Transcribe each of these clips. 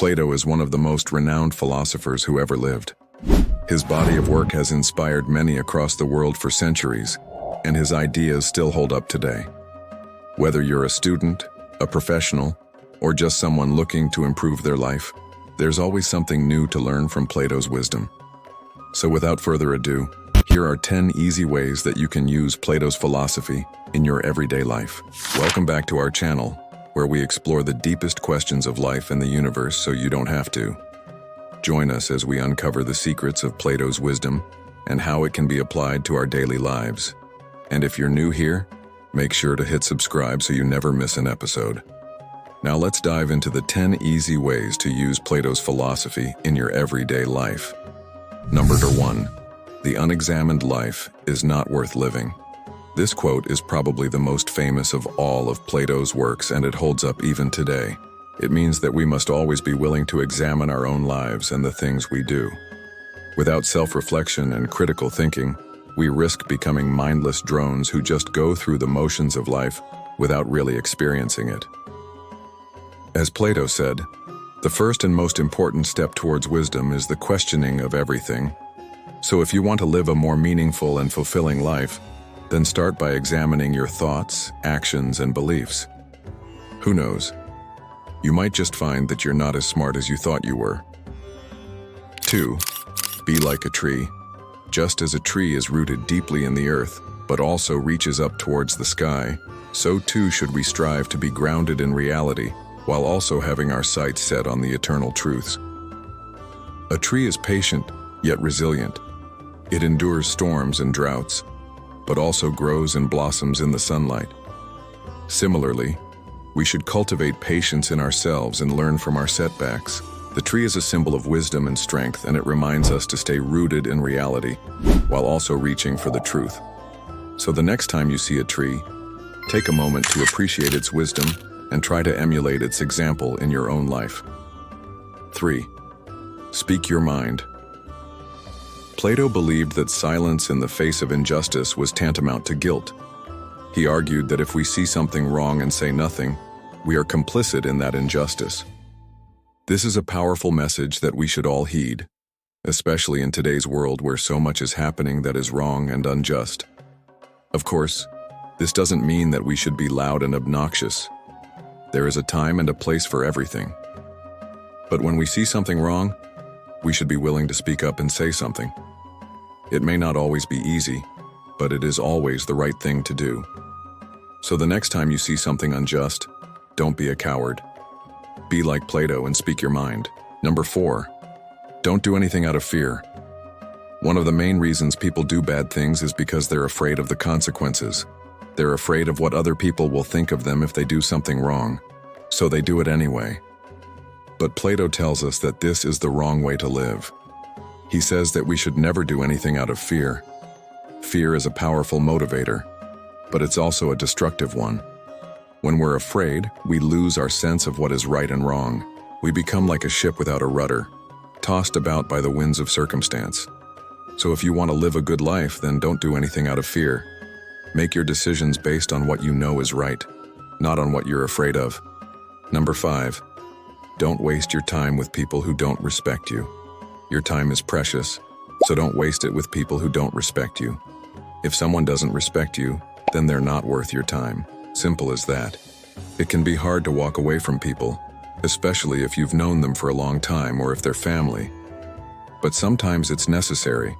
Plato is one of the most renowned philosophers who ever lived. His body of work has inspired many across the world for centuries, and his ideas still hold up today. Whether you're a student, a professional, or just someone looking to improve their life, there's always something new to learn from Plato's wisdom. So without further ado, here are 10 easy ways that you can use Plato's philosophy in your everyday life. Welcome back to our channel, where we explore the deepest questions of life and the universe so you don't have to. Join us as we uncover the secrets of Plato's wisdom and how it can be applied to our daily lives. And if you're new here, make sure to hit subscribe so you never miss an episode. Now let's dive into the 10 easy ways to use Plato's philosophy in your everyday life. Number 1. The unexamined life is not worth living. This quote is probably the most famous of all of Plato's works, and it holds up even today. It means that we must always be willing to examine our own lives and the things we do. Without self-reflection and critical thinking, we risk becoming mindless drones who just go through the motions of life without really experiencing it. As Plato said, the first and most important step towards wisdom is the questioning of everything. So if you want to live a more meaningful and fulfilling life, then start by examining your thoughts, actions, and beliefs. Who knows? You might just find that you're not as smart as you thought you were. 2. Be like a tree. Just as a tree is rooted deeply in the earth, but also reaches up towards the sky, so too should we strive to be grounded in reality, while also having our sights set on the eternal truths. A tree is patient, yet resilient. It endures storms and droughts, but also grows and blossoms in the sunlight. Similarly, we should cultivate patience in ourselves and learn from our setbacks. The tree is a symbol of wisdom and strength, and it reminds us to stay rooted in reality, while also reaching for the truth. So the next time you see a tree, take a moment to appreciate its wisdom and try to emulate its example in your own life. 3. Speak your mind. Plato believed that silence in the face of injustice was tantamount to guilt. He argued that if we see something wrong and say nothing, we are complicit in that injustice. This is a powerful message that we should all heed, especially in today's world where so much is happening that is wrong and unjust. Of course, this doesn't mean that we should be loud and obnoxious. There is a time and a place for everything. But when we see something wrong, we should be willing to speak up and say something. It may not always be easy, but it is always the right thing to do. So the next time you see something unjust, don't be a coward. Be like Plato and speak your mind. Number 4. Don't do anything out of fear. One of the main reasons people do bad things is because they're afraid of the consequences. They're afraid of what other people will think of them if they do something wrong, so they do it anyway. But Plato tells us that this is the wrong way to live. He says that we should never do anything out of fear. Fear is a powerful motivator, but it's also a destructive one. When we're afraid, we lose our sense of what is right and wrong. We become like a ship without a rudder, tossed about by the winds of circumstance. So if you want to live a good life, then don't do anything out of fear. Make your decisions based on what you know is right, not on what you're afraid of. Number 5. Don't waste your time with people who don't respect you. Your time is precious, so don't waste it with people who don't respect you. If someone doesn't respect you, then they're not worth your time. Simple as that. It can be hard to walk away from people, especially if you've known them for a long time or if they're family. But sometimes it's necessary.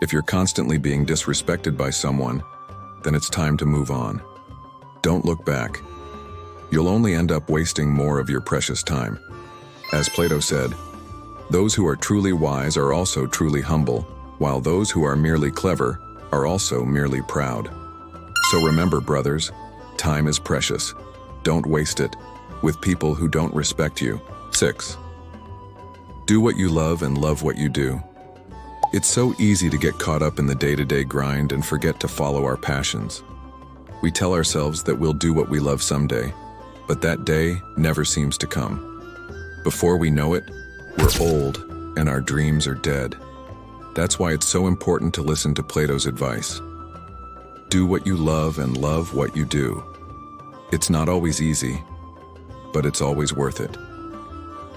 If you're constantly being disrespected by someone, then it's time to move on. Don't look back. You'll only end up wasting more of your precious time. As Plato said, those who are truly wise are also truly humble, while those who are merely clever are also merely proud. So remember, brothers, time is precious. Don't waste it with people who don't respect you. 6. Do what you love and love what you do. It's so easy to get caught up in the day-to-day grind and forget to follow our passions. We tell ourselves that we'll do what we love someday, but that day never seems to come. Before we know it, we're old and our dreams are dead. That's why it's so important to listen to Plato's advice. Do what you love and love what you do. It's not always easy, but it's always worth it.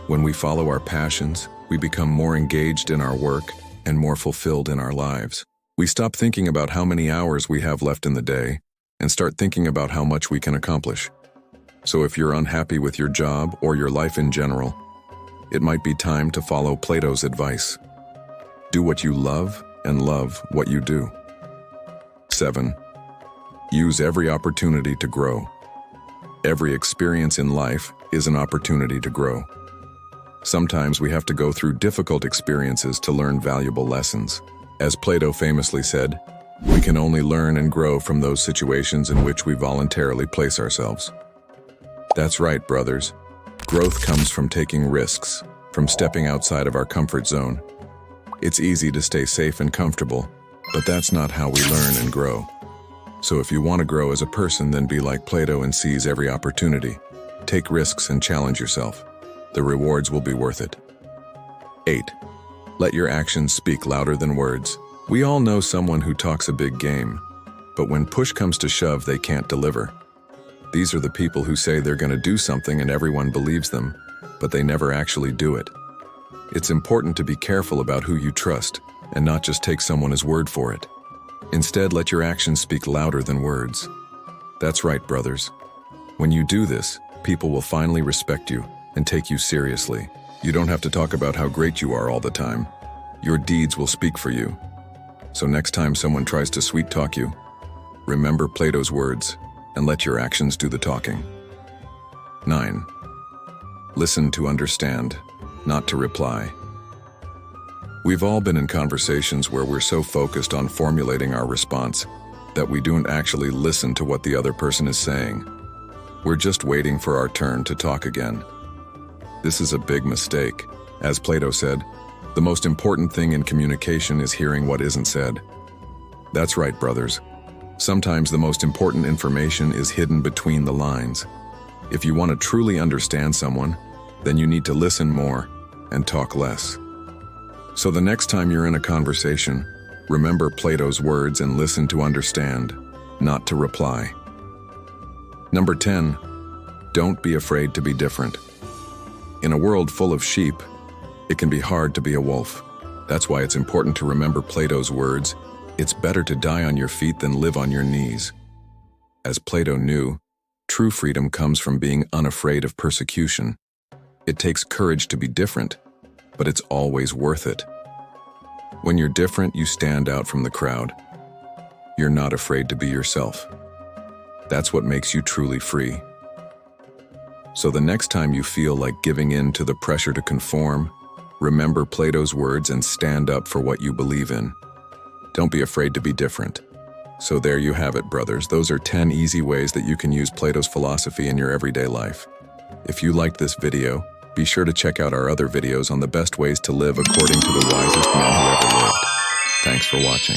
When we follow our passions, we become more engaged in our work and more fulfilled in our lives. We stop thinking about how many hours we have left in the day and start thinking about how much we can accomplish. So if you're unhappy with your job or your life in general, it might be time to follow Plato's advice. Do what you love and love what you do. 7. Use every opportunity to grow. Every experience in life is an opportunity to grow. Sometimes we have to go through difficult experiences to learn valuable lessons. As Plato famously said, we can only learn and grow from those situations in which we voluntarily place ourselves. That's right, brothers. Growth comes from taking risks, from stepping outside of our comfort zone. It's easy to stay safe and comfortable, but that's not how we learn and grow. So if you want to grow as a person, then be like Plato and seize every opportunity. Take risks and challenge yourself. The rewards will be worth it. 8. Let your actions speak louder than words. We all know someone who talks a big game, but when push comes to shove, they can't deliver. These are the people who say they're going to do something and everyone believes them, but they never actually do it. It's important to be careful about who you trust and not just take someone's word for it. Instead, let your actions speak louder than words. That's right, brothers. When you do this, people will finally respect you and take you seriously. You don't have to talk about how great you are all the time. Your deeds will speak for you. So next time someone tries to sweet talk you, remember Plato's words and let your actions do the talking. 9. Listen to understand, not to reply. We've all been in conversations where we're so focused on formulating our response that we don't actually listen to what the other person is saying. We're just waiting for our turn to talk again. This is a big mistake. As Plato said, the most important thing in communication is hearing what isn't said. That's right, brothers. Sometimes the most important information is hidden between the lines. If you want to truly understand someone, then you need to listen more and talk less. So the next time you're in a conversation, remember Plato's words and listen to understand, not to reply. Number 10, don't be afraid to be different. In a world full of sheep, it can be hard to be a wolf. That's why it's important to remember Plato's words, it's better to die on your feet than live on your knees. As Plato knew, true freedom comes from being unafraid of persecution. It takes courage to be different, but it's always worth it. When you're different, you stand out from the crowd. You're not afraid to be yourself. That's what makes you truly free. So the next time you feel like giving in to the pressure to conform, remember Plato's words and stand up for what you believe in. Don't be afraid to be different. So there you have it, brothers. Those are 10 easy ways that you can use Plato's philosophy in your everyday life. If you liked this video, be sure to check out our other videos on the best ways to live according to the wisest man who ever lived. Thanks for watching.